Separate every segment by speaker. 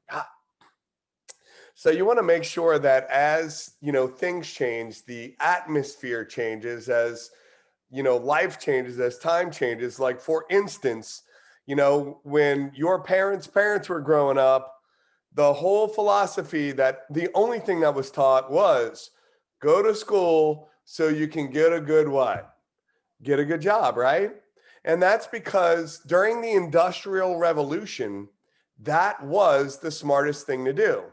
Speaker 1: Ah, So you want to make sure that as, things change, the atmosphere changes, as, life changes, as time changes. Like, for instance, when your parents were growing up, the whole philosophy that the only thing that was taught was go to school so you can get a good what? Get a good job, right? And that's because during the Industrial Revolution, that was the smartest thing to do.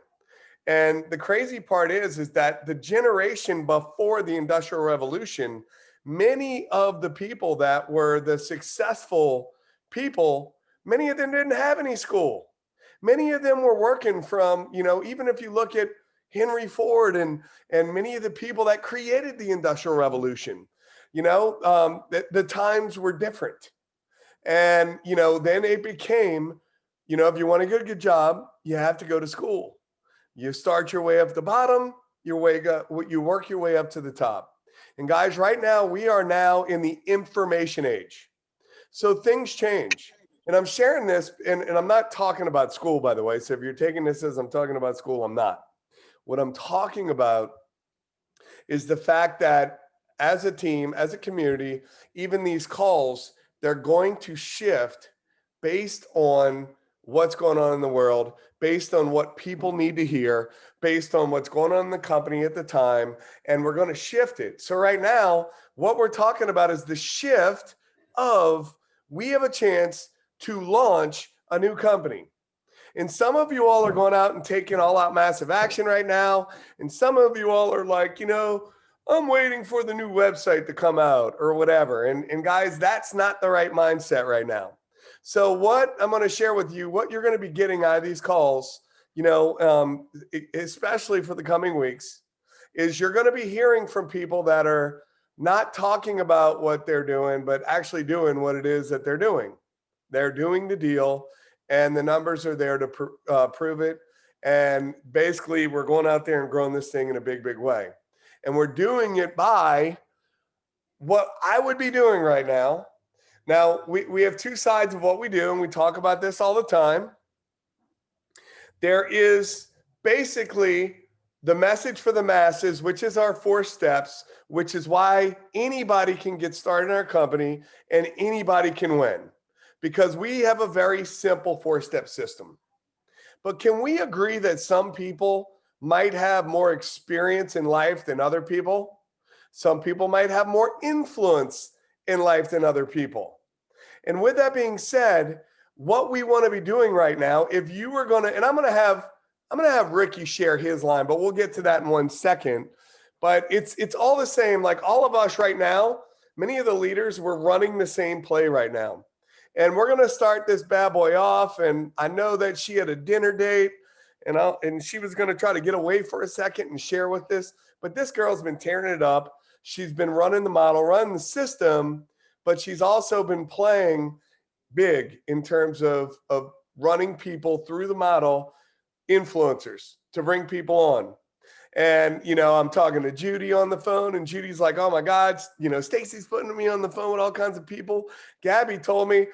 Speaker 1: And the crazy part is that the generation before the Industrial Revolution, many of the people that were the successful people, many of them didn't have any school. Many of them were working from, even if you look at Henry Ford and many of the people that created the Industrial Revolution, the times were different. And, then it became, if you want to get a good job, you have to go to school. You start your way up the bottom, you work your way up to the top. And guys, right now, we are now in the information age. So things change. And I'm sharing this, and I'm not talking about school, by the way. So if you're taking this as I'm talking about school, I'm not. What I'm talking about is the fact that as a team, as a community, even these calls, they're going to shift based on what's going on in the world, based on what people need to hear, based on what's going on in the company at the time, and we're going to shift it. So right now, what we're talking about is the shift of we have a chance to launch a new company. And some of you all are going out and taking all out massive action right now. And some of you all are like, I'm waiting for the new website to come out or whatever. And guys, that's not the right mindset right now. So what I'm going to share with you, what you're going to be getting out of these calls, especially for the coming weeks, is you're going to be hearing from people that are not talking about what they're doing, but actually doing what it is that they're doing. They're doing the deal, and the numbers are there to prove it. And basically, we're going out there and growing this thing in a big, big way. And we're doing it by what I would be doing right now. Now, we have two sides of what we do, and we talk about this all the time. There is basically the message for the masses, which is our 4 steps, which is why anybody can get started in our company and anybody can win, because we have a very simple 4-step system. But can we agree that some people might have more experience in life than other people? Some people might have more influence in life than other people. And with that being said, what we want to be doing right now, if you were going to, and I'm going to have Ricky share his line, but we'll get to that in 1 second. But it's all the same. Like all of us right now, many of the leaders, we're running the same play right now. And we're going to start this bad boy off. And I know that she had a dinner date and she was going to try to get away for a second and share with this. But this girl's been tearing it up. She's been running the model, running the system, but she's also been playing big in terms of running people through the model, influencers to bring people on. And, I'm talking to Judy on the phone, and Judy's like, oh my God, Stacey's putting me on the phone with all kinds of people. Gabby told me,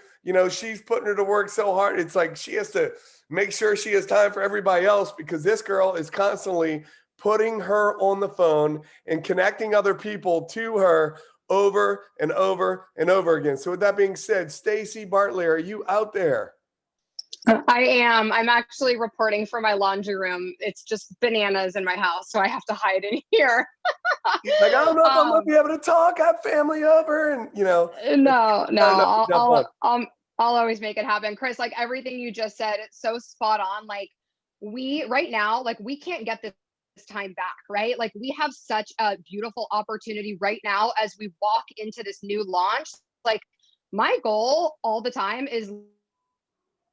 Speaker 1: she's putting her to work so hard. It's like she has to make sure she has time for everybody else, because this girl is constantly putting her on the phone and connecting other people to her over and over and over again. So with that being said, Stacey Bartley, are you out there?
Speaker 2: I am. I'm actually reporting from my laundry room. It's just bananas in my house, so I have to hide in here.
Speaker 1: Like, I don't know if I'm going to be able to talk. I have family over, and
Speaker 2: No. I'll always make it happen, Chris. Like everything you just said, it's so spot on. Like right now, like we can't get this time back, right? Like we have such a beautiful opportunity right now as we walk into this new launch. Like my goal all the time is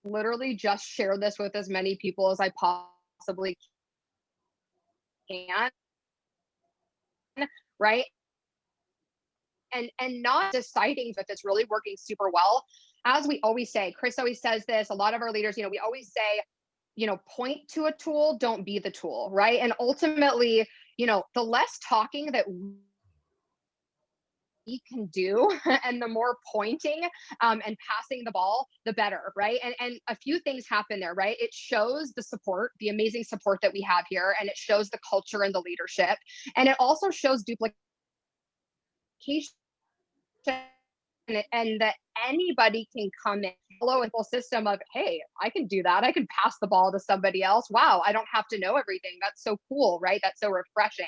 Speaker 2: literally just share this with as many people as I possibly can, right? And not deciding if it's really working super well. As we always say, Chris always says this, a lot of our leaders, we always say, point to a tool, don't be the tool, right? And ultimately, the less talking that can do and the more pointing and passing the ball, the better, right? And a few things happen there, right? It shows the support, the amazing support that we have here, and it shows the culture and the leadership. And it also shows duplication and that anybody can come in, follow a full system of, hey, I can do that. I can pass the ball to somebody else. Wow, I don't have to know everything. That's so cool, right? That's so refreshing.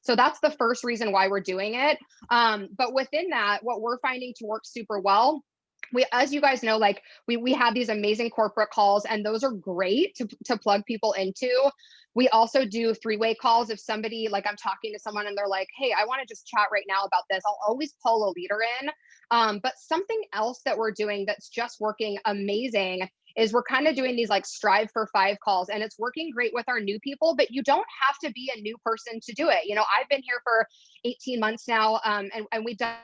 Speaker 2: So that's the first reason why we're doing it. But within that, what we're finding to work super well, we, as you guys know, like we have these amazing corporate calls, and those are great to plug people into. We also do three-way calls. If somebody, like I'm talking to someone and they're like, hey, I want to just chat right now about this, I'll always pull a leader in. But something else that we're doing that's just working amazing is we're kind of doing these like strive for 5 calls, and it's working great with our new people, but you don't have to be a new person to do it. You know, I've been here for 18 months now, and we've done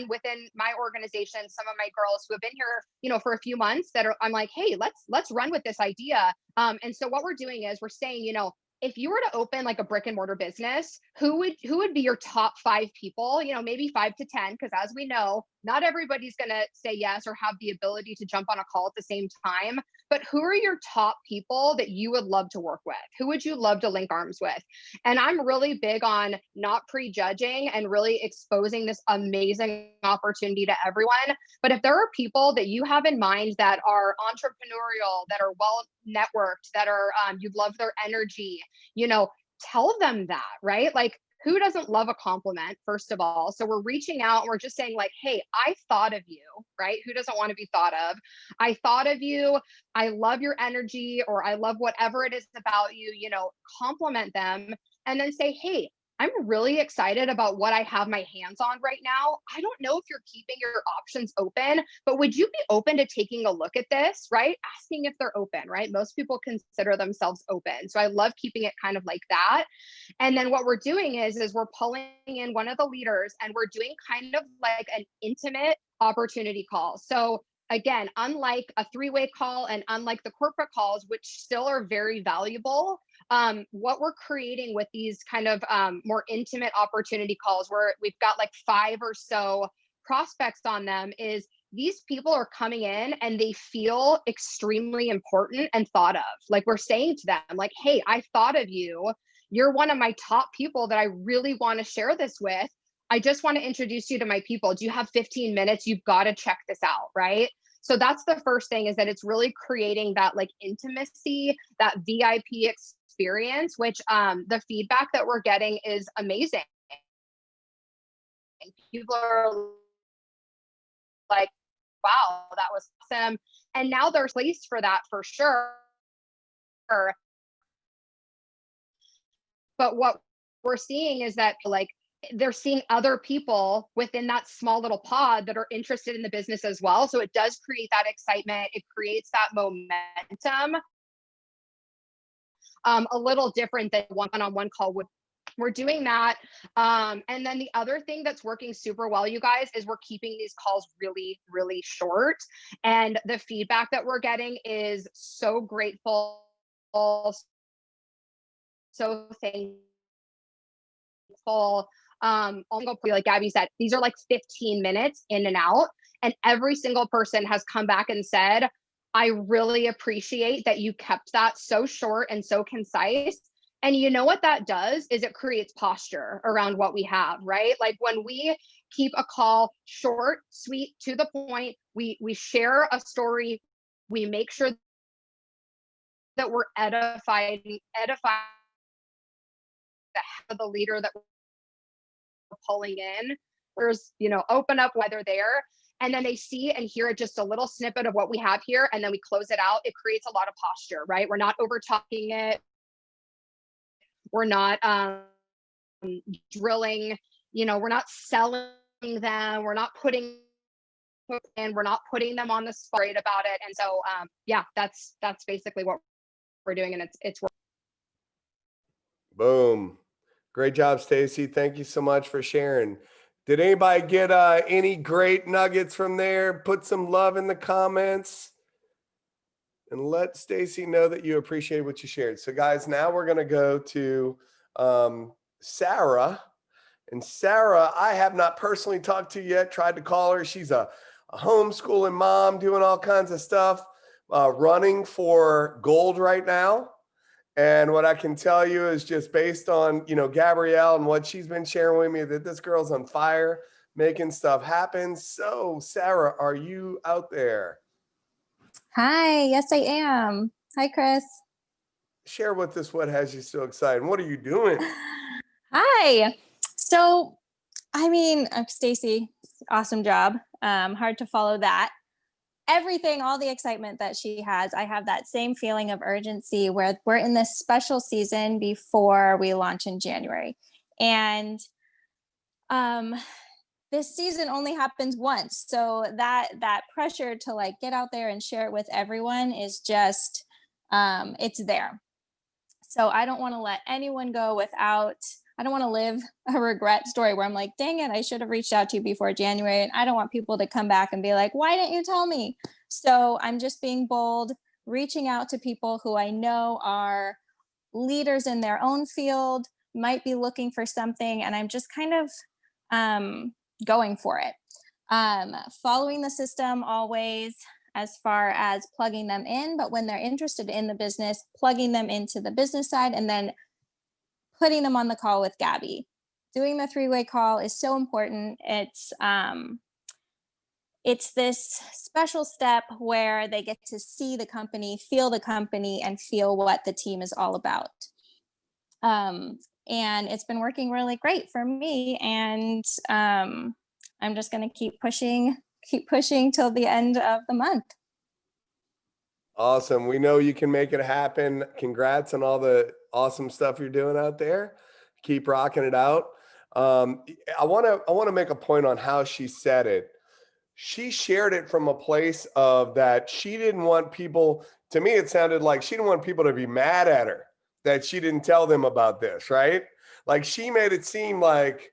Speaker 2: within my organization, some of my girls who have been here, you know, for a few months that are, I'm like, hey, let's run with this idea. And so what we're doing is we're saying, you know, if you were to open like a brick and mortar business, who would be your top 5 people? You know, maybe 5 to 10, because as we know, not everybody's going to say yes or have the ability to jump on a call at the same time. But who are your top people that you would love to work with? Who would you love to link arms with? And I'm really big on not prejudging and really exposing this amazing opportunity to everyone. But if there are people that you have in mind that are entrepreneurial, that are well networked, that are you love their energy, you know, tell them that, right? Like, who doesn't love a compliment, first of all? So we're reaching out and we're just saying, like, hey, I thought of you, right? Who doesn't want to be thought of? I thought of you. I love your energy, or I love whatever it is about you, you know, compliment them and then say, hey, I'm really excited about what I have my hands on right now. I don't know if you're keeping your options open, but would you be open to taking a look at this, right? Asking if they're open, right? Most people consider themselves open. So I love keeping it kind of like that. And then what we're doing is we're pulling in one of the leaders and we're doing kind of like an intimate opportunity call. So again, unlike a three-way call and unlike the corporate calls, which still are very valuable, what we're creating with these kind of more intimate opportunity calls, where we've got like 5 or so prospects on them, is these people are coming in and they feel extremely important and thought of. Like, we're saying to them, like, hey, I thought of you. You're one of my top people that I really want to share this with. I just want to introduce you to my people. Do you have 15 minutes? You've got to check this out, right? So that's the first thing, is that it's really creating that like intimacy, that VIP experience, which the feedback that we're getting is amazing. People are like, wow, that was awesome. And now there's place for that for sure. But what we're seeing is that like they're seeing other people within that small little pod that are interested in the business as well. So it does create that excitement. It creates that momentum. A little different than one-on-one call would. We're doing that. And then the other thing that's working super well, you guys, is we're keeping these calls really, really short. And the feedback that we're getting is so grateful, so thankful. Like Gabby said, these are like 15 minutes in and out. And every single person has come back and said, I really appreciate that you kept that so short and so concise. And you know what that does is it creates posture around what we have, right? Like when we keep a call short, sweet, to the point, we share a story, we make sure that we're edifying the leader that we're pulling in. There's, you know, open up why they're there. And then they see and hear just a little snippet of what we have here. And then we close it out. It creates a lot of posture, right? We're not over talking it. We're not drilling, you know, we're not selling them. We're not putting in, we're not putting them on the spot about it. And so, yeah, that's basically what we're doing. And it's
Speaker 1: Boom. Great job, Stacey. Thank you so much for sharing. Did anybody get any great nuggets from there? Put some love in the comments and let Stacey know that you appreciate what you shared. So guys, now we're going to go to Sarah. And Sarah, I have not personally talked to yet, tried to call her. She's a homeschooling mom doing all kinds of stuff, running for gold right now. And what I can tell you is just based on, Gabrielle and what she's been sharing with me, that this girl's on fire, making stuff happen. So, Sarah, are you out there?
Speaker 3: Hi, yes, I am. Hi, Chris.
Speaker 1: Share with us what has you so excited. What are you doing?
Speaker 3: Hi. So, Stacey, awesome job. Hard to follow that. Everything, all the excitement that she has, I have that same feeling of urgency where we're in this special season before we launch in January. And this season only happens once. So that pressure to like get out there and share it with everyone is just it's there. So I don't want to let anyone go without, I don't want to live a regret story where I'm like, dang it, I should have reached out to you before January. And I don't want people to come back and be like, why didn't you tell me? So I'm just being bold, reaching out to people who I know are leaders in their own field, might be looking for something. And I'm just kind of going for it. Following the system always, as far as plugging them in, but when they're interested in the business, plugging them into the business side and then putting them on the call with Gabby. Doing the three-way call is so important. It's this special step where they get to see the company, and feel what the team is all about. And it's been working really great for me. And I'm just going to keep pushing till the end of the month.
Speaker 1: Awesome. We know you can make it happen. Congrats on all the awesome stuff you're doing out there. Keep rocking it out. I want to make a point on how she said it. She shared it from a place of that she didn't want people, to me, it sounded like she didn't want people to be mad at her that she didn't tell them about this, right? Like she made it seem like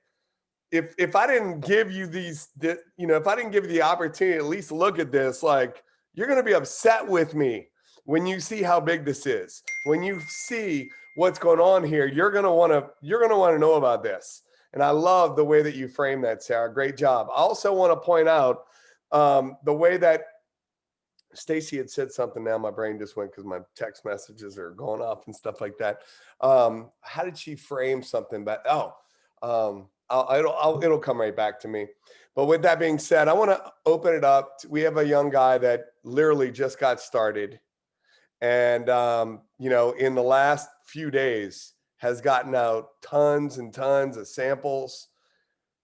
Speaker 1: if I didn't give you if I didn't give you the opportunity to at least look at this, like you're going to be upset with me when you see how big this is. When you see what's going on here, you're going to want to know about this. And I love the way that you frame that, Sarah. Great job. I also want to point out the way that Stacey had said something. Now my brain just went because my text messages are going off and stuff like that. How did she frame something? But it'll come right back to me. But with that being said, I want to open it up. We have a young guy that literally just got started, and in the last few days has gotten out tons and tons of samples.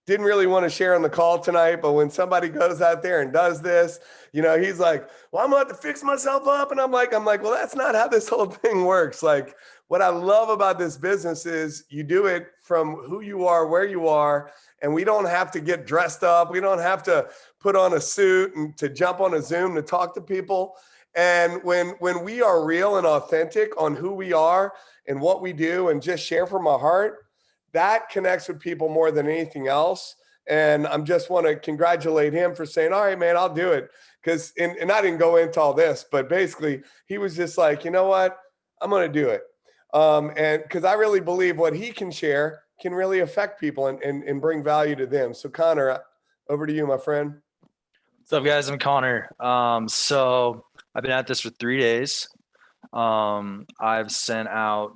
Speaker 1: Didn't really want to share on the call tonight, but when somebody goes out there and does this, he's like, well, I'm gonna have to fix myself up. And I'm like, well, that's not how this whole thing works. Like what I love about this business is you do it from who you are, where you are, and we don't have to get dressed up. We don't have to put on a suit and to jump on a Zoom to talk to people. And when we are real and authentic on who we are and what we do and just share from our heart, that connects with people more than anything else. And I just want to congratulate him for saying, all right, man, I'll do it. Because, and I didn't go into all this, but basically he was just like, you know what, I'm going to do it. And because I really believe what he can share can really affect people and bring value to them. So Connor, over to you, my friend.
Speaker 4: What's up, guys? I'm Connor. So I've been at this for 3 days. I've sent out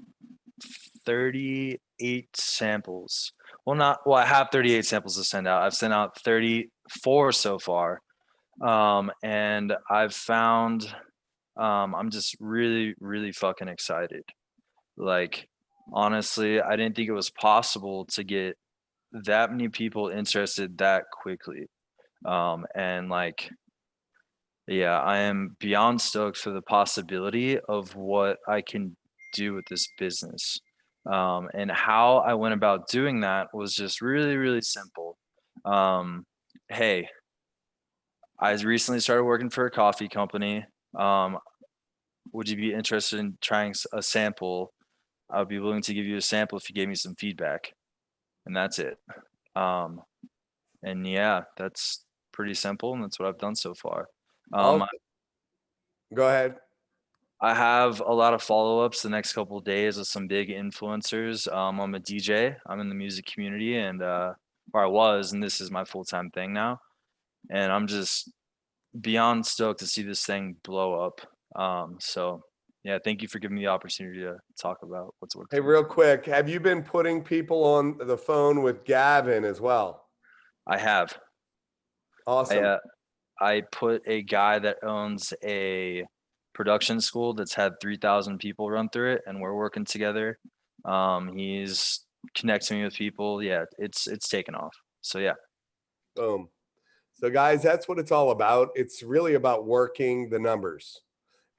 Speaker 4: 38 samples. I have 38 samples to send out. I've sent out 34 so far. And I've found, I'm just really, really fucking excited. Like, honestly, I didn't think it was possible to get that many people interested that quickly. And like, yeah, I am beyond stoked for the possibility of what I can do with this business. And how I went about doing that was just really, really simple. Hey, I recently started working for a coffee company. Would you be interested in trying a sample? I would be willing to give you a sample if you gave me some feedback. And that's it. And yeah, that's pretty simple. And that's what I've done so far.
Speaker 1: Go ahead.
Speaker 4: I have a lot of follow-ups the next couple of days with some big influencers. I'm a DJ. I'm in the music community, and or I was, and this is my full-time thing now. And I'm just beyond stoked to see this thing blow up. So yeah, thank you for giving me the opportunity to talk about what's worked
Speaker 1: Hey,
Speaker 4: for me.
Speaker 1: real quick, have you been putting people on the phone with Gavin as well?
Speaker 4: I have.
Speaker 1: Awesome.
Speaker 4: I put a guy that owns a production school that's had 3,000 people run through it, and we're working together. He's connecting me with people. Yeah, it's taken off. So yeah.
Speaker 1: Boom. So guys, that's what it's all about. It's really about working the numbers.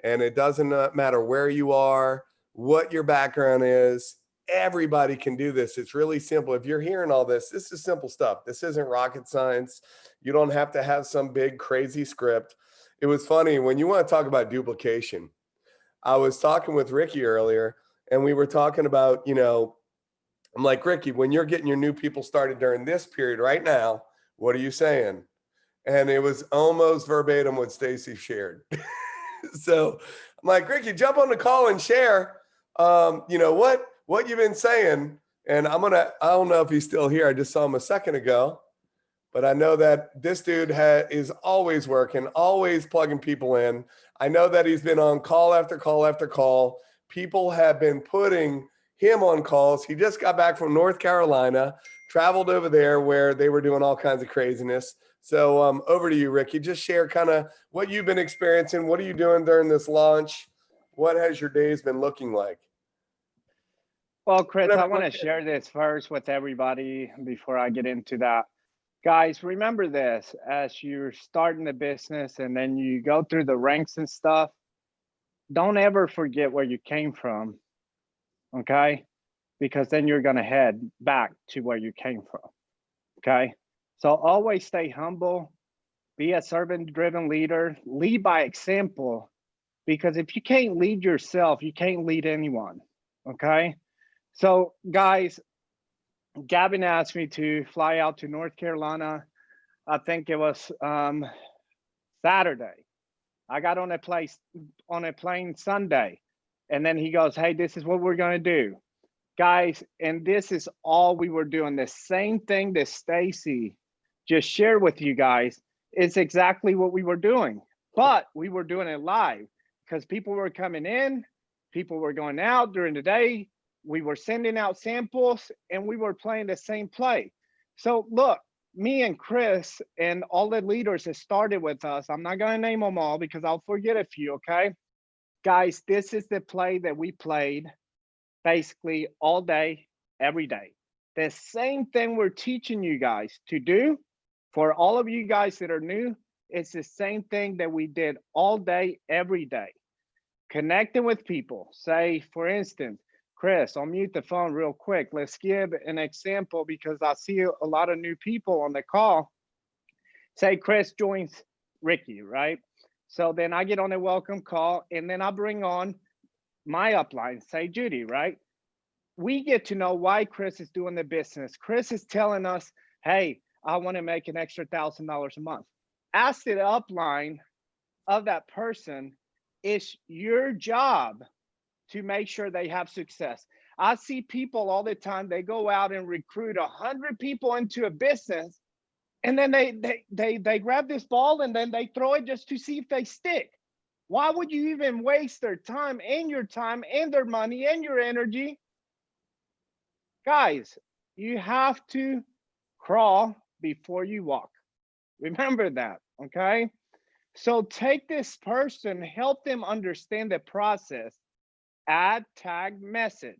Speaker 1: And it doesn't matter where you are, what your background is. Everybody can do this. It's really simple. If you're hearing all this, this is simple stuff. This isn't rocket science. You don't have to have some big crazy script. It was funny when you want to talk about duplication. I was talking with Ricky earlier, and we were talking about, I'm like, Ricky, when you're getting your new people started during this period right now, what are you saying? And it was almost verbatim what Stacey shared. So I'm like, Ricky, jump on the call and share, what you've been saying. And I don't know if he's still here. I just saw him a second ago, but I know that this dude is always working, always plugging people in. I know that he's been on call after call after call. People have been putting him on calls. He just got back from North Carolina, traveled over there where they were doing all kinds of craziness. So over to you, Ricky. Just share kind of what you've been experiencing. What are you doing during this launch? What has your days been looking like?
Speaker 5: Well, Chris, I want to share this first with everybody before I get into that. Guys, remember this, as you're starting the business and then you go through the ranks and stuff, don't ever forget where you came from, okay? Because then you're going to head back to where you came from, okay? So always stay humble, be a servant-driven leader, lead by example, because if you can't lead yourself, you can't lead anyone, okay? So guys, Gavin asked me to fly out to North Carolina. I think it was Saturday. I got on a plane Sunday. And then he goes, hey, this is what we're going to do. Guys, and this is all we were doing. The same thing that Stacey just shared with you guys is exactly what we were doing. But we were doing it live because people were coming in, people were going out during the day. We were sending out samples and we were playing the same play. So look, me and Chris and all the leaders that started with us, I'm not going to name them all because I'll forget a few, okay? Guys, this is the play that we played basically all day, every day. The same thing we're teaching you guys to do for all of you guys that are new, it's the same thing that we did all day, every day. Connecting with people. Say, for instance, Chris, I'll mute the phone real quick. Let's give an example because I see a lot of new people on the call. Say Chris joins Ricky, right? So then I get on a welcome call and then I bring on my upline, say Judy, right? We get to know why Chris is doing the business. Chris is telling us, hey, I want to make an extra $1,000 a month. Ask the upline of that person, it's your job to make sure they have success. I see people all the time, they go out and recruit 100 people into a business, and then they grab this ball and then they throw it just to see if they stick. Why would you even waste their time and their money and your energy? Guys, you have to crawl before you walk. Remember that, okay? So take this person, help them understand the process. Add, tag, message,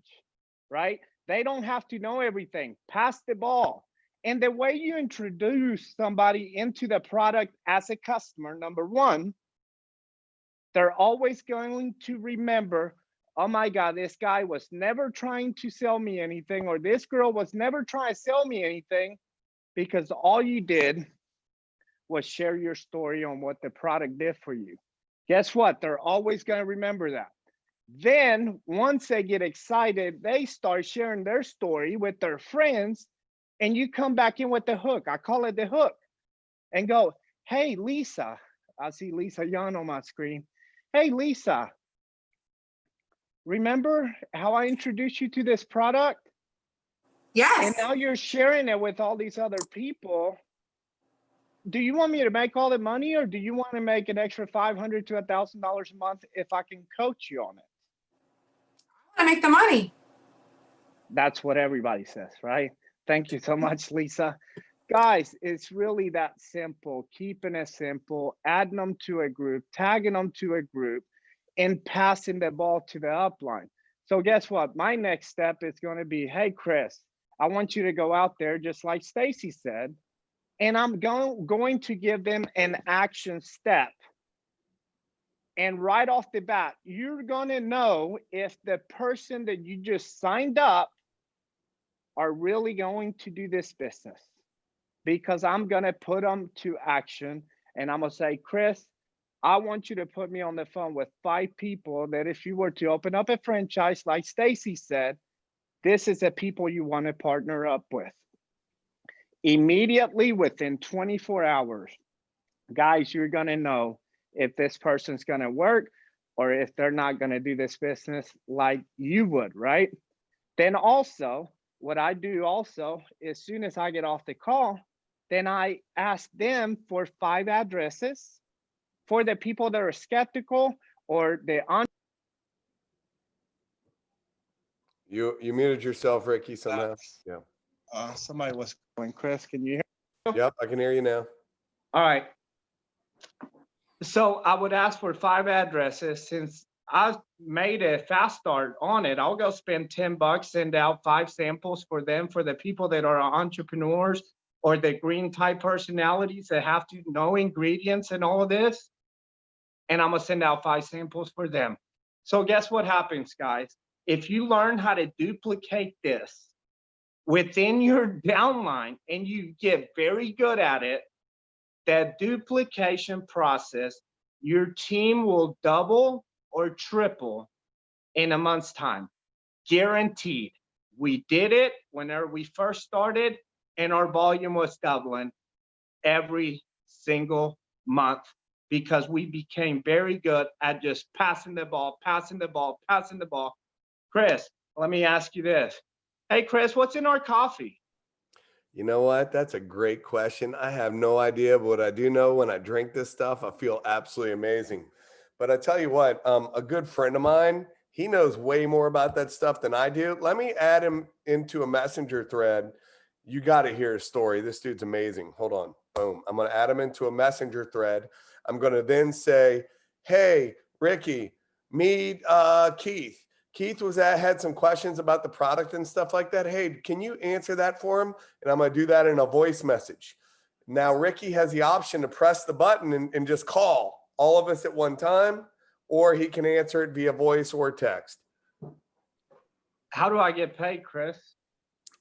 Speaker 5: right? They don't have to know everything. Pass the ball. And the way you introduce somebody into the product as a customer, number one, they're always going to remember, oh my God, this guy was never trying to sell me anything, or this girl was never trying to sell me anything, because all you did was share your story on what the product did for you. Guess what? They're always going to remember that. Then once they get excited, they start sharing their story with their friends, and you come back in with the hook. I call it the hook, and go, hey, Lisa. I see Lisa Young on my screen. Hey, Lisa, remember how I introduced you to this product?
Speaker 6: Yes.
Speaker 5: And now you're sharing it with all these other people. Do you want me to make all the money, or do you want to make an extra $500 to $1,000 a month if I can coach you on it?
Speaker 6: I make the money.
Speaker 5: That's what everybody says, right? Thank you so much, Lisa. Guys, it's really that simple. Keeping it simple, adding them to a group, tagging them to a group, and passing the ball to the upline. So guess what? My next step is going to be, hey, Chris, I want you to go out there, just like Stacey said, and I'm going to give them an action step. And right off the bat, you're going to know if the person that you just signed up are really going to do this business, because I'm going to put them to action. And I'm going to say, Chris, I want you to put me on the phone with 5 people that if you were to open up a franchise, like Stacey said, this is the people you want to partner up with. Immediately within 24 hours, guys, you're going to know if this person's going to work or if they're not going to do this business like you would, right? Then also, what I do also, as soon as I get off the call, then I ask them for 5 addresses for the people that are skeptical or the
Speaker 1: You muted yourself, Ricky, somehow. Yeah.
Speaker 5: somebody was going. Chris, can you hear?
Speaker 1: Yep, I can hear you now.
Speaker 5: All right. So I would ask for 5 addresses. Since I made a fast start on it, I'll go spend $10, send out 5 samples for them, for the people that are entrepreneurs or the green type personalities that have to know ingredients and all of this. And I'm gonna send out 5 samples for them. So guess what happens, guys? If you learn how to duplicate this within your downline and you get very good at it, that duplication process, your team will double or triple in a month's time. Guaranteed. We did it whenever we first started, and our volume was doubling every single month because we became very good at just passing the ball, passing the ball, passing the ball. Chris, let me ask you this. Hey, Chris, what's in our coffee?
Speaker 1: You know what? That's a great question. I have no idea, but what I do know, when I drink this stuff, I feel absolutely amazing. But I tell you what, a good friend of mine, he knows way more about that stuff than I do. Let me add him into a messenger thread. You got to hear his story. This dude's amazing. Hold on. Boom. I'm going to add him into a messenger thread. I'm going to then say, hey, Ricky, meet Keith. Keith had some questions about the product and stuff like that. Hey, can you answer that for him? And I'm going to do that in a voice message. Now, Ricky has the option to press the button and just call all of us at one time, or he can answer it via voice or text.
Speaker 5: How do I get paid, Chris?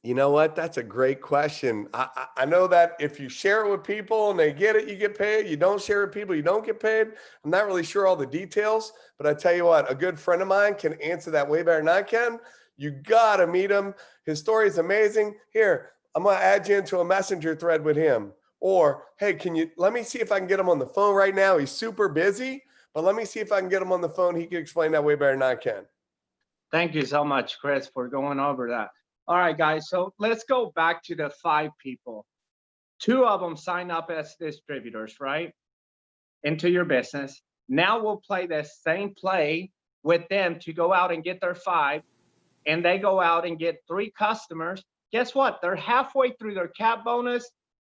Speaker 1: You know what? That's a great question. I know that if you share it with people and they get it, you get paid. You don't share it with people, you don't get paid. I'm not really sure all the details, but I tell you what, a good friend of mine can answer that way better than I can. You got to meet him. His story is amazing. Here, I'm going to add you into a messenger thread with him. Or, hey, let me see if I can get him on the phone right now. He's super busy, but let me see if I can get him on the phone. He can explain that way better than I can.
Speaker 5: Thank you so much, Chris, for going over that. All right, guys, so let's go back to the 5 people. 2 of them sign up as distributors, right? Into your business. Now we'll play the same play with them to go out and get their 5, and they go out and get 3 customers. Guess what? They're halfway through their cap bonus,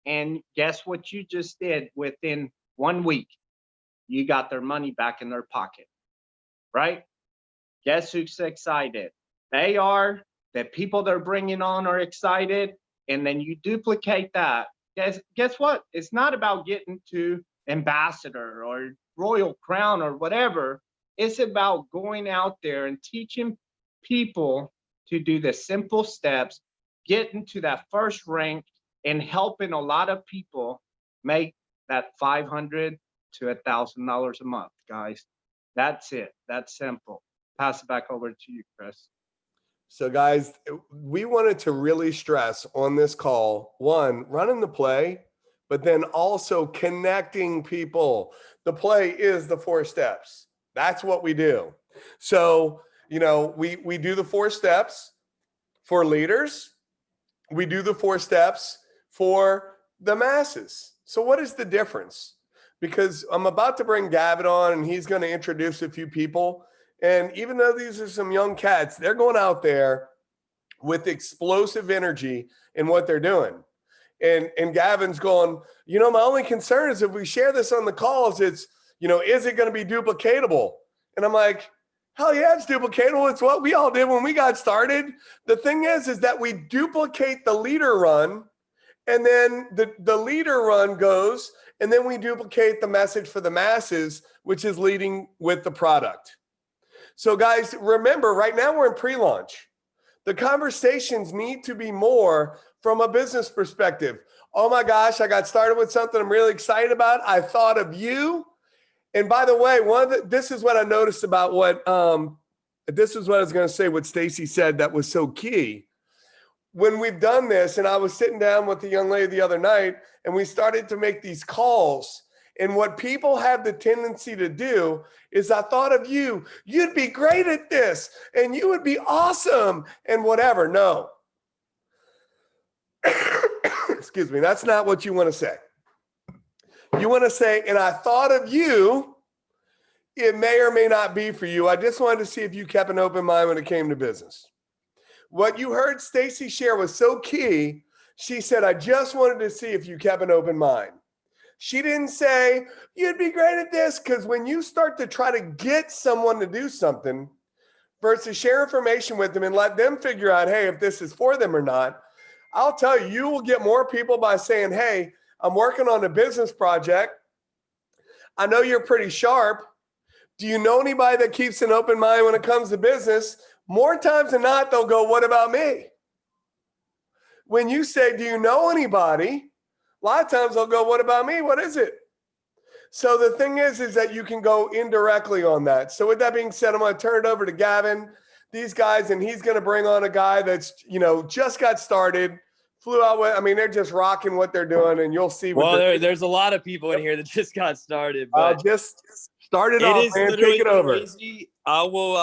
Speaker 5: and guess what you just did within 1 week? You got their money back in their pocket, right? Guess who's excited? They are. The people they're bringing on are excited, and then you duplicate that. Guess what? It's not about getting to ambassador or royal crown or whatever. It's about going out there and teaching people to do the simple steps, getting to that first rank, and helping a lot of people make that $500 to $1,000 a month, guys. That's it. That's simple. Pass it back over to you, Chris.
Speaker 1: So guys, we wanted to really stress on this call, 1, running the play, but then also connecting people. The play is the 4 steps. That's what we do. So You know, we do the 4 steps for leaders. We do the 4 steps for the masses. So what is the difference? Because I'm about to bring Gavin on and he's going to introduce a few people. And even though these are some young cats, they're going out there with explosive energy in what they're doing. And Gavin's going, you know, my only concern is if we share this on the calls, it's, you know, is it going to be duplicatable? And I'm like, hell yeah, it's duplicatable. It's what we all did when we got started. The thing is that we duplicate the leader run, and then the leader run goes, and then we duplicate the message for the masses, which is leading with the product. So guys, remember, right now we're in pre-launch. The conversations need to be more from a business perspective. Oh my gosh, I got started with something I'm really excited about. I thought of you. And by the way, this is what I noticed about this is what I was going to say, what Stacey said that was so key. When we've done this, and I was sitting down with the young lady the other night, and we started to make these calls. And what people have the tendency to do is, I thought of you. You'd be great at this, and you would be awesome, and whatever. No. Excuse me. That's not what you want to say. You want to say, and I thought of you. It may or may not be for you. I just wanted to see if you kept an open mind when it came to business. What you heard Stacey share was so key. She said, I just wanted to see if you kept an open mind. She didn't say, you'd be great at this, because when you start to try to get someone to do something versus share information with them and let them figure out, hey, if this is for them or not, I'll tell you, you will get more people by saying, hey, I'm working on a business project. I know you're pretty sharp. Do you know anybody that keeps an open mind when it comes to business? More times than not, they'll go, what about me? When you say, do you know anybody? A lot of times they'll go, what about me? What is it? So the thing is that you can go indirectly on that. So with that being said, I'm going to turn it over to Gavin, these guys, and he's going to bring on a guy that's, you know, just got started, flew out with, I mean, they're just rocking what they're doing, and you'll see.
Speaker 7: There's a lot of people in here that just got started, but
Speaker 1: just start it off, man. Take it over.
Speaker 7: Crazy. I will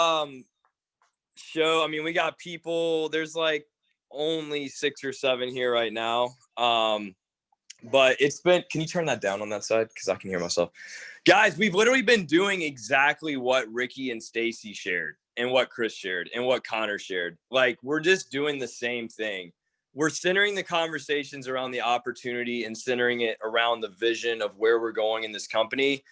Speaker 7: show, I mean, we got people, there's like only 6 or 7 here right now. But it's been, can you turn that down on that side? Because I can hear myself. Guys, we've literally been doing exactly what Ricky and Stacey shared and what Chris shared and what Connor shared. Like, we're just doing the same thing. We're centering the conversations around the opportunity and centering it around the vision of where we're going in this company.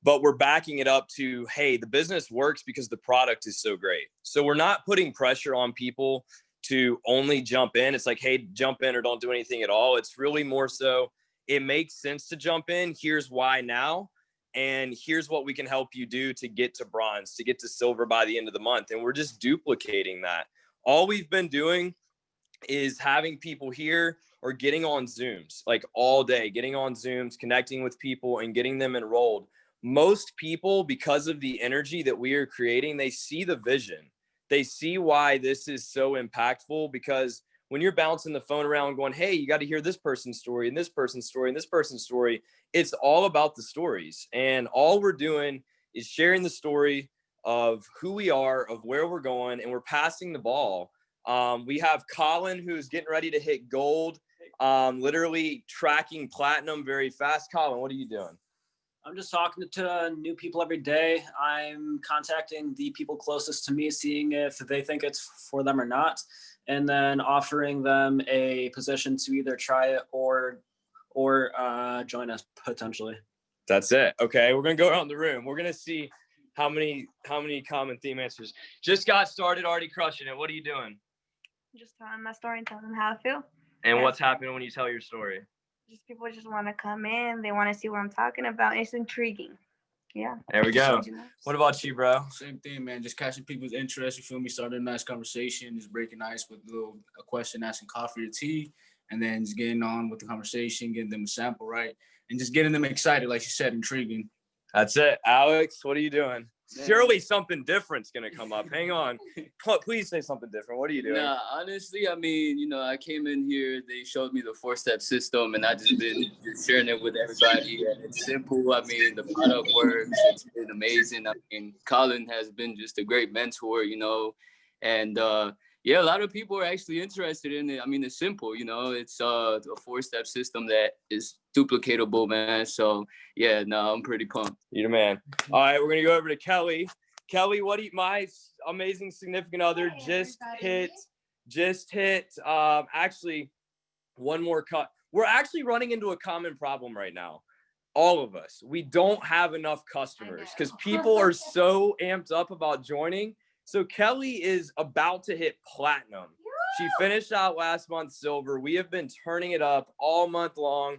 Speaker 7: But we're backing it up to, hey, the business works because the product is so great. So we're not putting pressure on people to only jump in. It's like, hey, jump in or don't do anything at all. It's really more so, it makes sense to jump in. Here's why now. And here's what we can help you do to get to bronze, to get to silver by the end of the month. And we're just duplicating that. All we've been doing is having people here or getting on Zooms, like all day, getting on Zooms, connecting with people and getting them enrolled. Most people, because of the energy that we are creating, they see the vision. They see why this is so impactful, because when you're bouncing the phone around going, hey, you got to hear this person's story and this person's story and this person's story, it's all about the stories. And all we're doing is sharing the story of who we are, of where we're going, and we're passing the ball. We have Colin, who's getting ready to hit gold, literally tracking platinum very fast. Colin, what are you doing?
Speaker 8: I'm just talking to new people every day. I'm contacting the people closest to me, seeing if they think it's for them or not, and then offering them a position to either try it or join us potentially.
Speaker 7: That's it. Okay, we're gonna go around the room. We're gonna see how many common theme answers. Just got started, already crushing it. What are you doing?
Speaker 9: Just telling my story and telling them how I feel.
Speaker 7: And what's happening when you tell your story?
Speaker 9: Just people just want to come in. They want to see what I'm talking about. It's intriguing. Yeah.
Speaker 7: There we go. What about you, bro?
Speaker 10: Same thing, man. Just catching people's interest. You feel me? Starting a nice conversation, just breaking ice with a question, asking coffee or tea, and then just getting on with the conversation, getting them a sample right, and just getting them excited, like you said, intriguing.
Speaker 7: That's it. Alex, what are you doing? Surely something different's gonna come up. Hang on. Please say something different. What are you doing?
Speaker 11: Nah, honestly, I mean, you know, I came in here, they showed me the 4-step system, and I just been just sharing it with everybody. And it's simple. I mean, the product works. It's been amazing. I mean, Colin has been just a great mentor, you know, and yeah, a lot of people are actually interested in it. I mean, it's simple, you know, it's a 4-step system that is duplicatable, man. So yeah, no, I'm pretty pumped.
Speaker 7: You're the man. All right, we're gonna go over to Kelly. Kelly, what do you, my amazing significant other just hit actually one more cut. We're actually running into a common problem right now. All of us, we don't have enough customers because people are so amped up about joining. So Kelly is about to hit platinum. She finished out last month silver. We have been turning it up all month long.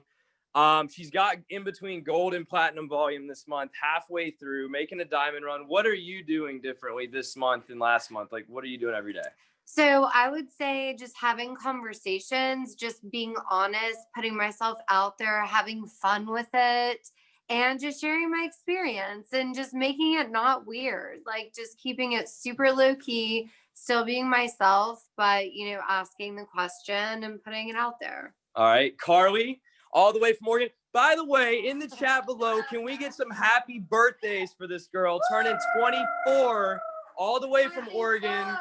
Speaker 7: She's got in between gold and platinum volume this month, halfway through, making a diamond run. What are you doing differently this month than last month? Like, what are you doing every day?
Speaker 12: So I would say just having conversations, just being honest, putting myself out there, having fun with it, and just sharing my experience and just making it not weird, like just keeping it super low key, still being myself, but, you know, asking the question and putting it out there.
Speaker 7: All right, Carly, all the way from Oregon. By the way, in the chat below, can we get some happy birthdays for this girl turning 24, all the way from Oregon,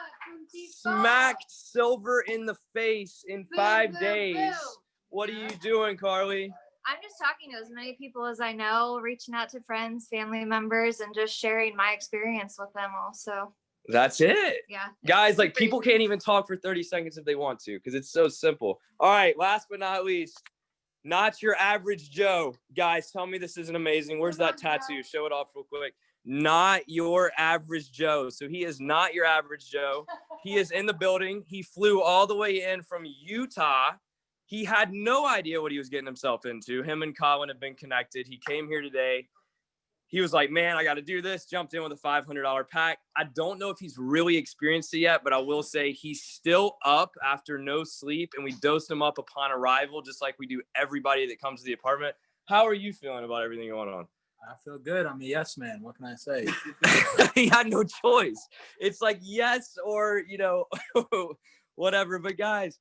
Speaker 7: smacked silver in the face in 5 days. What are you doing, Carly?
Speaker 13: I'm just talking to as many people as I know, reaching out to friends, family members, and just sharing my experience with them also.
Speaker 7: That's it.
Speaker 13: Yeah.
Speaker 7: Guys, like people can't even talk for 30 seconds if they want to because it's so simple. All right, last but not least, not your average Joe. Guys, tell me this isn't amazing. Where's that tattoo? Show it off real quick. Not your average Joe. So he is not your average Joe. He is in the building. He flew all the way in from Utah. He had no idea what he was getting himself into. Him and Colin have been connected. He came here today. He was like, man, I got to do this. Jumped in with a $500 pack. I don't know if he's really experienced it yet, but I will say he's still up after no sleep. And we dosed him up upon arrival, just like we do everybody that comes to the apartment. How are you feeling about everything going on?
Speaker 14: I feel good. I'm a yes man. What can I say?
Speaker 7: He had no choice. It's like yes or, you know, whatever. But guys,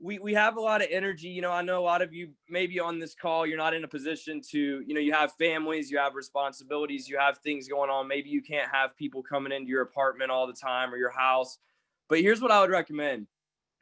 Speaker 7: we have a lot of energy. You know, I know a lot of you maybe on this call, you're not in a position to, you know, you have families, you have responsibilities, you have things going on. Maybe you can't have people coming into your apartment all the time or your house. But here's what I would recommend.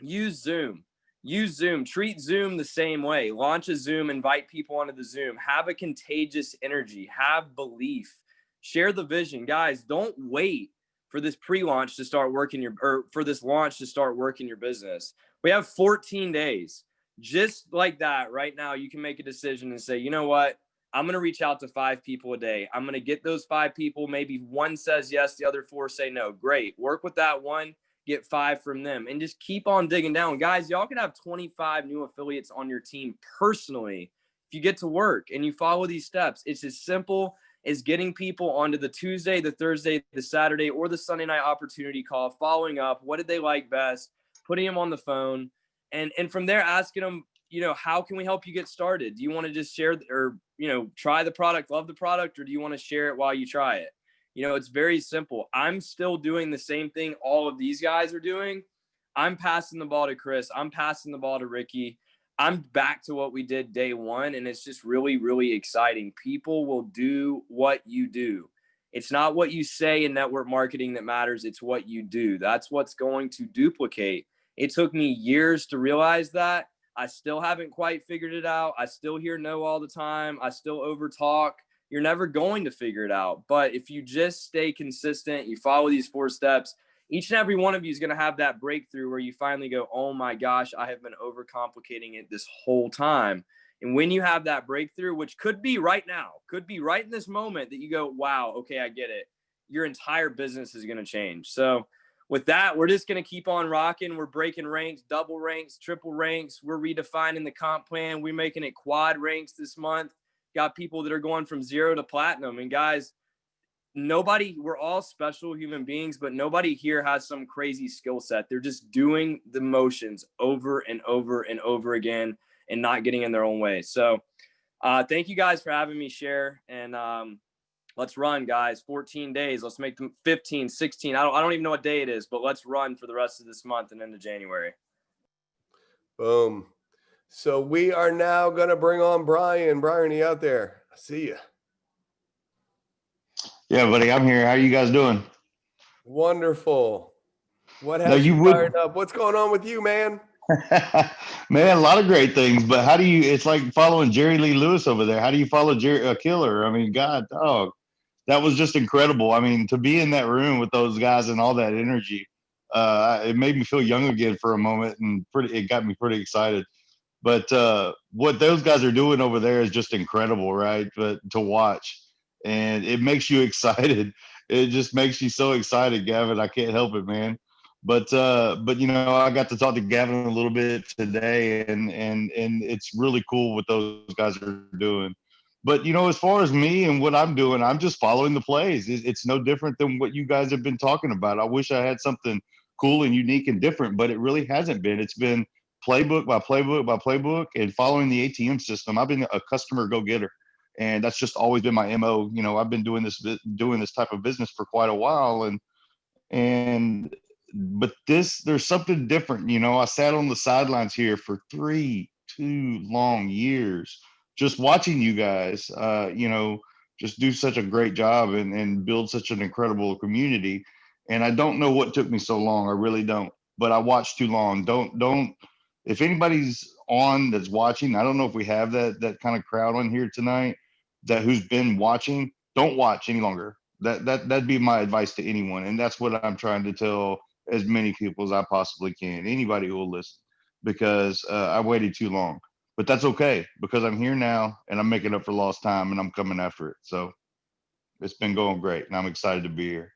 Speaker 7: Use Zoom. Use Zoom. Treat Zoom the same way. Launch a Zoom, invite people onto the Zoom. Have a contagious energy. Have belief. Share the vision. Guys, don't wait for this pre-launch to start working for this launch to start working your business. We have 14 days. Just like that, right now, you can make a decision and say, you know what? I'm going to reach out to 5 people a day. I'm going to get those 5 people. Maybe one says yes, the other 4 say no. Great. Work with that one. Get 5 from them and just keep on digging down. Guys, y'all can have 25 new affiliates on your team personally if you get to work and you follow these steps. It's as simple as getting people onto the Tuesday, the Thursday, the Saturday, or the Sunday night opportunity call, following up. What did they like best? Putting them on the phone. And from there, asking them, you know, how can we help you get started? Do you want to just share or, you know, try the product, love the product, or do you want to share it while you try it? You know, it's very simple. I'm still doing the same thing all of these guys are doing. I'm passing the ball to Chris. I'm passing the ball to Ricky. I'm back to what we did day one. And it's just really, really exciting. People will do what you do. It's not what you say in network marketing that matters. It's what you do. That's what's going to duplicate. It took me years to realize that. I still haven't quite figured it out. I still hear no all the time. I still overtalk. You're never going to figure it out. But if you just stay consistent, you follow these 4 steps, each and every one of you is going to have that breakthrough where you finally go, oh my gosh, I have been overcomplicating it this whole time. And when you have that breakthrough, which could be right now, could be right in this moment that you go, wow, okay, I get it. Your entire business is going to change. So with that, we're just going to keep on rocking. We're breaking ranks, double ranks, triple ranks. We're redefining the comp plan. We're making it quad ranks this month. Got people that are going from 0 to platinum. And guys, we're all special human beings, but nobody here has some crazy skill set. They're just doing the motions over and over and over again and not getting in their own way. So thank you guys for having me share. And Let's run, guys. 14 days. Let's make them 15, 16. I don't even know what day it is, but let's run for the rest of this month and into January.
Speaker 1: Boom. So we are now going to bring on Bryan. Bryan, are you out there? I see you.
Speaker 15: Yeah, buddy, I'm here. How you guys doing?
Speaker 1: Wonderful. What
Speaker 15: No,
Speaker 1: has
Speaker 15: you
Speaker 1: you
Speaker 15: would,
Speaker 1: fired up? What's going on with you, man?
Speaker 15: man. A lot of great things, but how do you? It's like following Jerry Lee Lewis over there. How do you follow Jerry a killer? I mean, God, dog, that was just incredible. I mean, to be in that room with those guys and all that energy, it made me feel young again for a moment, and it got me pretty excited. But what those guys are doing over there is just incredible, right? But to watch, and it makes you excited. It just makes you so excited, Gavin. I can't help it, man. But you know, I got to talk to Gavin a little bit today, and it's really cool what those guys are doing. But you know, as far as me and what I'm doing, I'm just following the plays. It's no different than what you guys have been talking about. I wish I had something cool and unique and different, but it really hasn't been. It's been playbook by playbook by playbook and following the ATM system. I've been a customer go-getter, and that's just always been my MO. You know, I've been doing this type of business for quite a while, and but there's something different. You know, I sat on the sidelines here for 2 long years just watching you guys, you know, just do such a great job and build such an incredible community. And I don't know what took me so long. I really don't. But I watched too long. Don't. If anybody's on that's watching, I don't know if we have that kind of crowd on here tonight that who's been watching. Don't watch any longer. That'd be my advice to anyone, and that's what I'm trying to tell as many people as I possibly can. Anybody who will listen, because I waited too long. But that's okay, because I'm here now and I'm making up for lost time and I'm coming after it. So it's been going great and I'm excited to be here.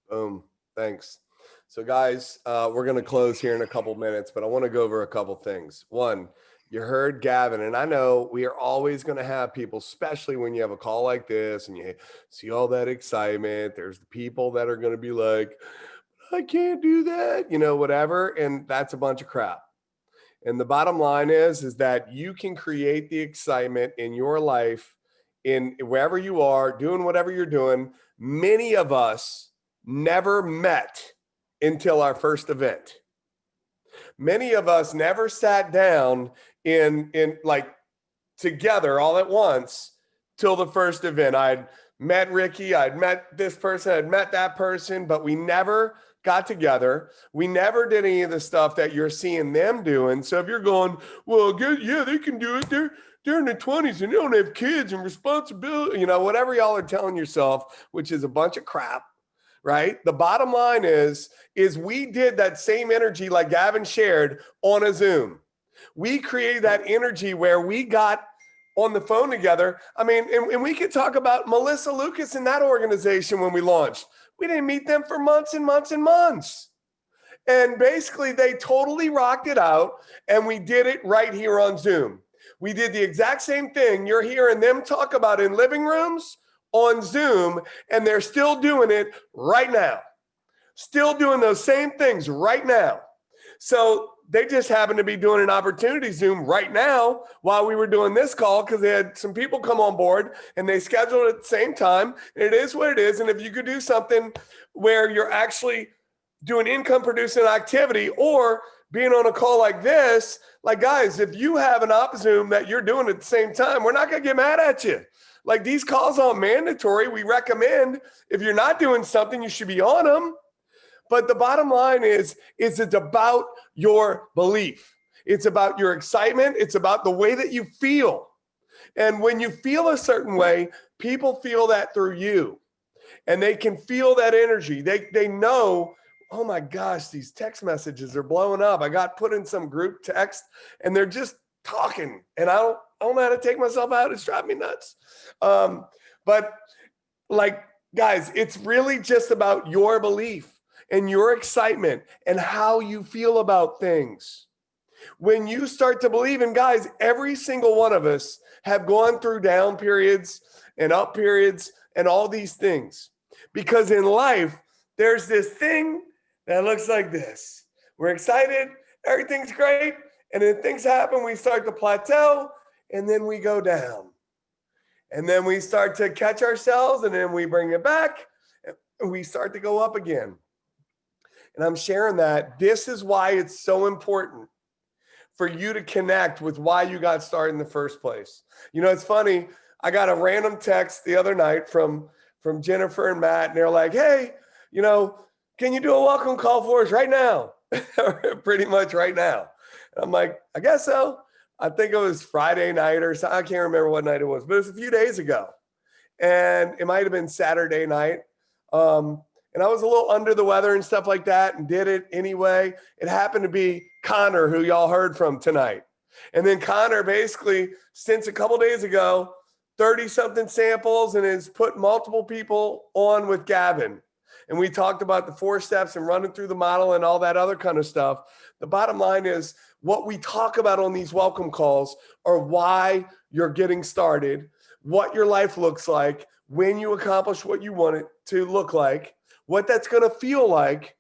Speaker 1: Boom. Thanks. So guys, we're going to close here in a couple minutes, but I want to go over a couple things. One, you heard Gavin, and I know we are always going to have people, especially when you have a call like this and you see all that excitement. There's the people that are going to be like, I can't do that, you know, whatever. And that's a bunch of crap. And the bottom line is that you can create the excitement in your life, in wherever you are, doing whatever you're doing. Many of us never met until our first event. Many of us never sat down in like together all at once till the first event. I'd met Ricky, I'd met this person, I'd met that person, but we never got together. We never did any of the stuff that you're seeing them doing. So if you're going, well, yeah, they can do it. They're in their 20s and they don't have kids and responsibility, you know, whatever y'all are telling yourself, which is a bunch of crap, right? The bottom line is we did that same energy like Gavin shared on a Zoom. We created that energy where we got on the phone together. I mean, and we could talk about Melissa Lucas and that organization when we launched. We didn't meet them for months and months and months. And basically, they totally rocked it out, and we did it right here on Zoom. We did the exact same thing you're hearing them talk about in living rooms on Zoom, and they're still doing it right now. Still doing those same things right now. So they just happen to be doing an opportunity Zoom right now while we were doing this call because they had some people come on board and they scheduled it at the same time. And it is what it is. And if you could do something where you're actually doing income producing activity or being on a call like this, like guys, if you have an op Zoom that you're doing at the same time, we're not going to get mad at you. Like these calls aren't mandatory. We recommend if you're not doing something, you should be on them. But the bottom line is it's about your belief. It's about your excitement. It's about the way that you feel. And when you feel a certain way, people feel that through you. And they can feel that energy. They know, oh my gosh, these text messages are blowing up. I got put in some group text and they're just talking. And I don't know how to take myself out. It's driving me nuts. But like, guys, it's really just about your belief and your excitement and how you feel about things. When you start to believe, and guys, every single one of us have gone through down periods and up periods and all these things. Because in life, there's this thing that looks like this. We're excited, everything's great, and then things happen, we start to plateau, and then we go down. And then we start to catch ourselves, and then we bring it back, and we start to go up again. And I'm sharing that. This is why it's so important for you to connect with why you got started in the first place. You know, it's funny. I got a random text the other night from Jennifer and Matt, and they're like, hey, you know, can you do a welcome call for us right now? Pretty much right now. And I'm like, I guess so. I think it was Friday night or something. I can't remember what night it was, but it was a few days ago. And it might have been Saturday night. And I was a little under the weather and stuff like that and did it anyway. It happened to be Connor, who y'all heard from tonight. And then Connor basically, since a couple days ago, 30-something samples and has put multiple people on with Gavin. And we talked about the 4 steps and running through the model and all that other kind of stuff. The bottom line is what we talk about on these welcome calls are why you're getting started, what your life looks like, when you accomplish what you want it to look like, what that's going to feel like,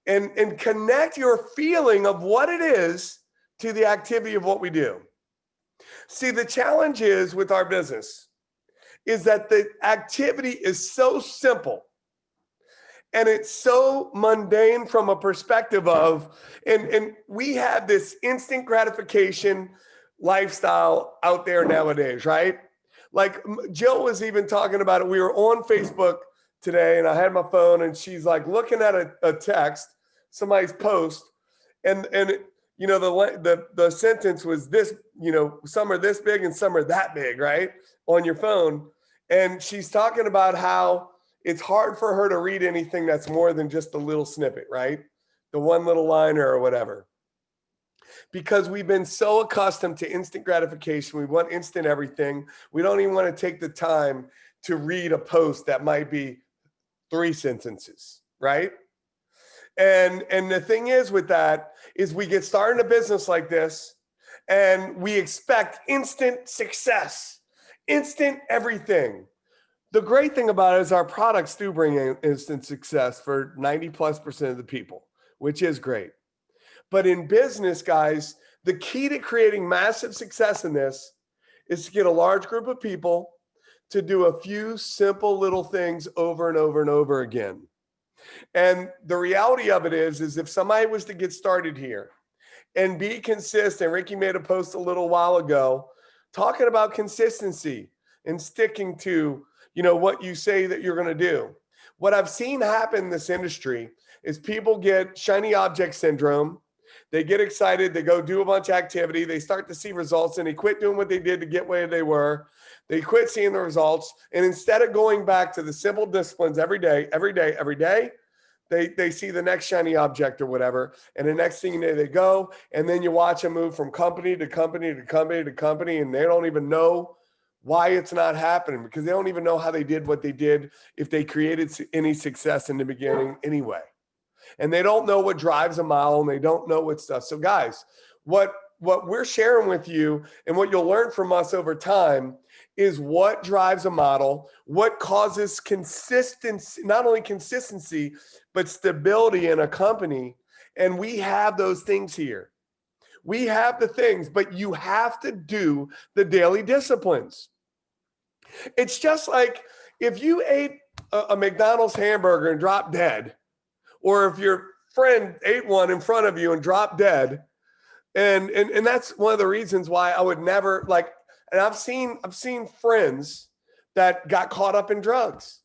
Speaker 1: and connect your feeling of what it is to the activity of what we do. See, the challenge is with our business is that the activity is so simple and it's so mundane from a perspective of, and we have this instant gratification lifestyle out there nowadays, right? Like Jill was even talking about it. We were on Facebook today and I had my phone and she's like looking at a text, somebody's post, and you know, the sentence was this, you know, some are this big and some are that big, right? On your phone. And she's talking about how it's hard for her to read anything that's more than just a little snippet, right? The one little liner or whatever. Because we've been so accustomed to instant gratification. We want instant everything. We don't even want to take the time to read a post that might be 3 sentences, right? And the thing is with that is we get started in a business like this and we expect instant success, instant everything. The great thing about it is our products do bring in instant success for 90+% of the people, which is great. But in business, guys, the key to creating massive success in this is to get a large group of people to do a few simple little things over and over and over again. And the reality of it is if somebody was to get started here and be consistent, Ricky made a post a little while ago talking about consistency and sticking to, you know, what you say that you're going to do. What I've seen happen in this industry is people get shiny object syndrome. They get excited. They go do a bunch of activity. They start to see results and they quit doing what they did to get where they were. They quit seeing the results. And instead of going back to the simple disciplines every day, they see the next shiny object or whatever. And the next thing you know, they go, and then you watch them move from company to company to company to company. And they don't even know why it's not happening because they don't even know how they did what they did if they created any success in the beginning anyway. And they don't know what drives a model and they don't know what stuff. So guys, what we're sharing with you and what you'll learn from us over time is what drives a model, what causes consistency, not only consistency, but stability in a company. And we have those things here. We have the things, but you have to do the daily disciplines. It's just like if you ate a McDonald's hamburger and dropped dead, or if your friend ate one in front of you and dropped dead. And that's one of the reasons why I would never like, and I've seen friends that got caught up in drugs.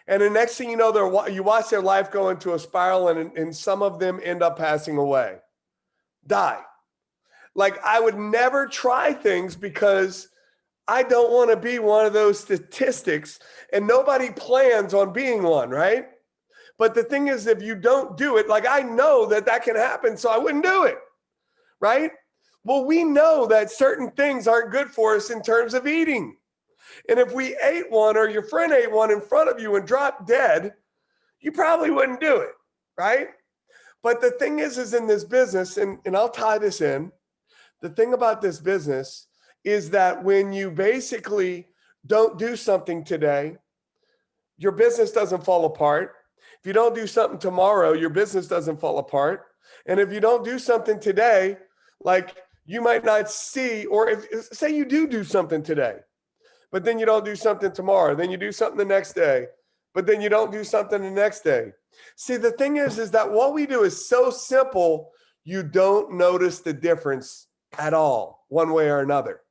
Speaker 1: And the next thing you know, you watch their life go into a spiral and some of them end up passing away, die. Like I would never try things because I don't want to be one of those statistics and nobody plans on being one, right? But the thing is, if you don't do it, like I know that can happen, so I wouldn't do it, right? Well, we know that certain things aren't good for us in terms of eating. And if we ate one or your friend ate one in front of you and dropped dead, you probably wouldn't do it, right? But the thing is in this business, and I'll tie this in, the thing about this business is that when you basically don't do something today, your business doesn't fall apart. If you don't do something tomorrow, your business doesn't fall apart. And if you don't do something today, like you might not see, or if say you do something today, but then you don't do something tomorrow. Then you do something the next day, but then you don't do something the next day. See, the thing is that what we do is so simple, you don't notice the difference at all, one way or another.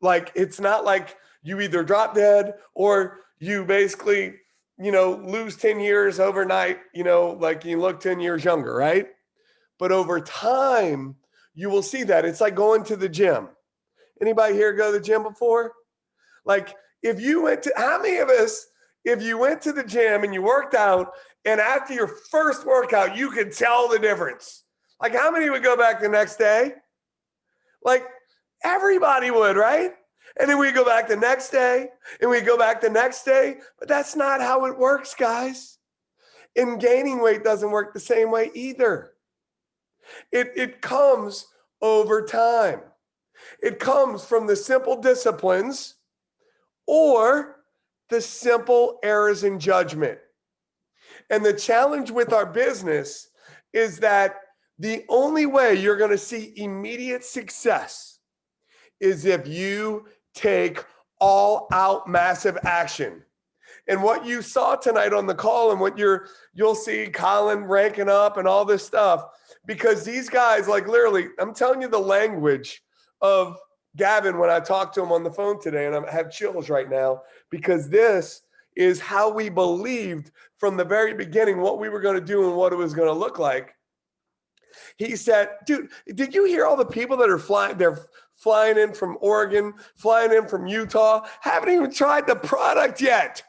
Speaker 1: Like, it's not like you either drop dead or you basically, lose 10 years overnight, like you look 10 years younger, right? But over time, you will see that. It's like going to the gym. Anybody here go to the gym before? Like, if you went to, how many of us, if you went to the gym and you worked out, and after your first workout, you could tell the difference? Like, how many would go back the next day? Like, everybody would, right? And then we go back the next day, and we go back the next day. But that's not how it works, guys. And gaining weight doesn't work the same way either. It comes over time. It comes from the simple disciplines or the simple errors in judgment. And the challenge with our business is that the only way you're going to see immediate success is if you take all out massive action. And what you saw tonight on the call and what you'll see Colin ranking up and all this stuff, because these guys, like, literally, I'm telling you the language of Gavin when I talked to him on the phone today, and I have chills right now, because this is how we believed from the very beginning what we were going to do and what it was going to look like. He said, dude, did you hear all the people that are flying? They're flying in from Oregon, flying in from Utah, haven't even tried the product yet.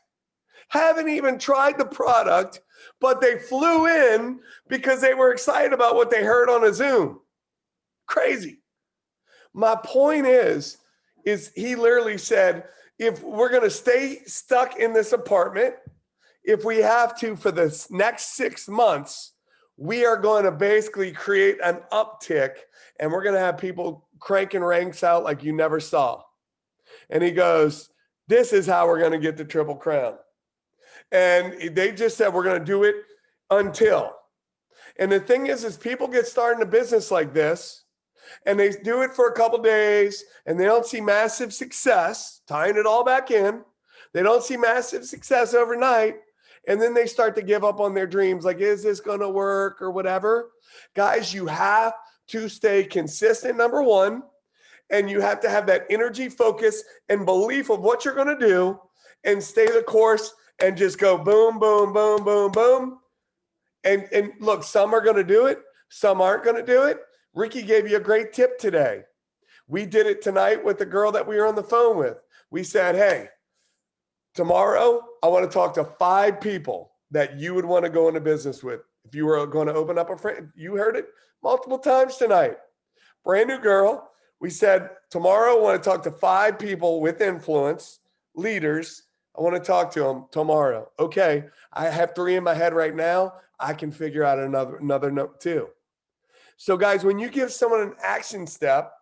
Speaker 1: Haven't even tried the product, but they flew in because they were excited about what they heard on a Zoom. Crazy. My point is he literally said, if we're going to stay stuck in this apartment, if we have to for the next 6 months, we are going to basically create an uptick, and we're going to have people cranking ranks out like you never saw. And he goes, this is how we're going to get the Triple Crown. And they just said, we're going to do it until. And the thing is people get started in a business like this, and they do it for a couple days, and they don't see massive success, tying it all back in. They don't see massive success overnight. And then they start to give up on their dreams. Like, is this going to work or whatever? Guys, you have to stay consistent, number one. And you have to have that energy, focus, and belief of what you're going to do, and stay the course and just go boom, boom, boom, boom, boom. And look, some are going to do it. Some aren't going to do it. Ricky gave you a great tip today. We did it tonight with the girl that we were on the phone with. We said, hey, tomorrow, I want to talk to 5 people that you would want to go into business with. If you were going to open up a friend, you heard it multiple times tonight. Brand new girl. We said, tomorrow, I want to talk to 5 people with influence, leaders. I want to talk to them tomorrow. Okay, I have 3 in my head right now. I can figure out another 2. So guys, when you give someone an action step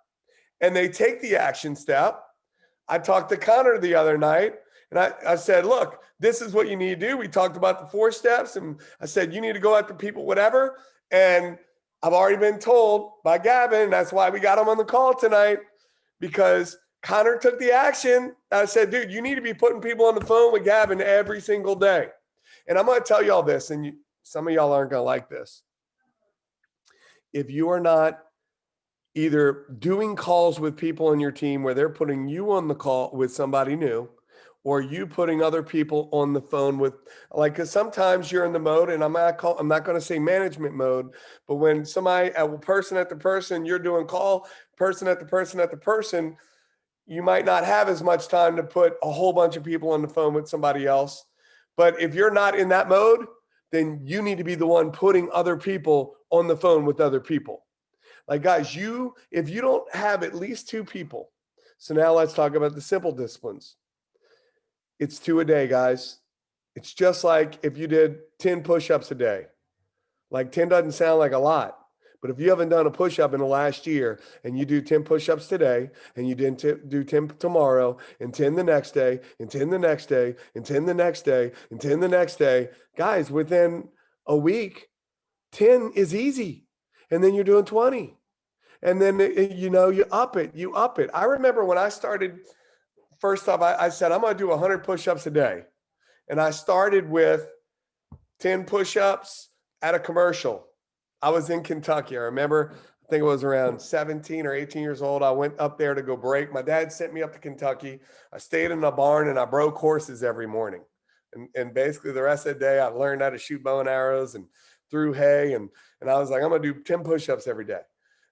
Speaker 1: and they take the action step, I talked to Connor the other night, and I said, look, this is what you need to do. We talked about the 4 steps, and I said, you need to go after people, whatever. And I've already been told by Gavin, and that's why we got him on the call tonight, because Connor took the action. I said, dude, you need to be putting people on the phone with Gavin every single day. And I'm going to tell you all this, and some of y'all aren't going to like this. If you are not either doing calls with people on your team where they're putting you on the call with somebody new, or you putting other people on the phone with, like, because sometimes you're in the mode, and I'm not going to say management mode, but when somebody, person after person, you're doing call, person after person after person, you might not have as much time to put a whole bunch of people on the phone with somebody else. But if you're not in that mode, then you need to be the one putting other people on the phone with other people. Like, guys, if you don't have at least 2 people, so now let's talk about the simple disciplines. It's 2 a day, guys. It's just like if you did 10 push-ups a day. Like, 10 doesn't sound like a lot, but if you haven't done a push-up in the last year and you do 10 push-ups today, and you didn't do 10 tomorrow, and 10 the next day, and 10 the next day, and 10 the next day, and 10 the next day, guys, within a week, 10 is easy. And then you're doing 20. And then, you up it. I remember when I started first off, I said, I'm going to do 100 push-ups a day. And I started with 10 push-ups at a commercial. I was in Kentucky. I remember, I think it was around 17 or 18 years old. I went up there to go break. My dad sent me up to Kentucky. I stayed in a barn and I broke horses every morning. And basically the rest of the day, I learned how to shoot bow and arrows and threw hay. And I was like, I'm going to do 10 push-ups every day.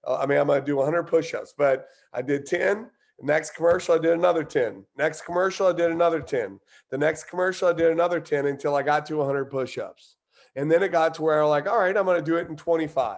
Speaker 1: I'm going to do 100 push-ups, but I did 10. Next commercial, I did another 10. Next commercial, I did another 10. The next commercial, I did another 10 until I got to 100 push-ups. And then it got to where I'm like, all right, I'm going to do it in 25.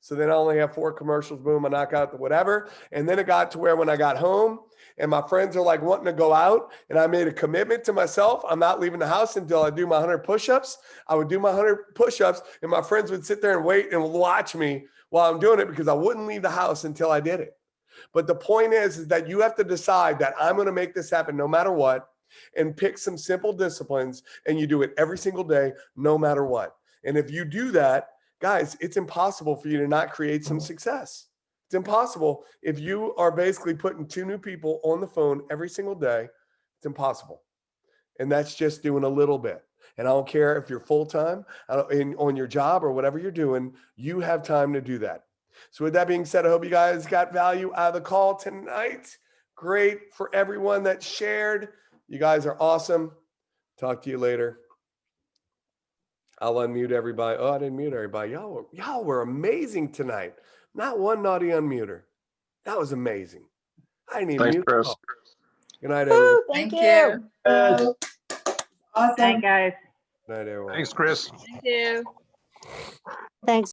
Speaker 1: So then I only have 4 commercials. Boom, I knock out the whatever. And then it got to where when I got home and my friends are like wanting to go out and I made a commitment to myself, I'm not leaving the house until I do my 100 push-ups. I would do my 100 push-ups and my friends would sit there and wait and watch me while I'm doing it because I wouldn't leave the house until I did it. But the point is that you have to decide that I'm going to make this happen no matter what, and pick some simple disciplines, and you do it every single day, no matter what. And if you do that, guys, it's impossible for you to not create some success. It's impossible. If you are basically putting 2 new people on the phone every single day, it's impossible. And that's just doing a little bit. And I don't care if you're full-time on your job or whatever you're doing, you have time to do that. So with that being said, I hope you guys got value out of the call tonight. Great for everyone that shared. You guys are awesome. Talk to you later. I'll unmute everybody. Oh, I didn't mute everybody. Y'all were amazing tonight. Not one naughty unmuter. That was amazing. I didn't even mute.
Speaker 16: Chris.
Speaker 1: Good night, everyone.
Speaker 3: Thank you.
Speaker 6: Awesome.
Speaker 9: Bye, guys.
Speaker 1: Good night, everyone.
Speaker 16: Thanks, Chris.
Speaker 9: Thank you.
Speaker 17: Thanks.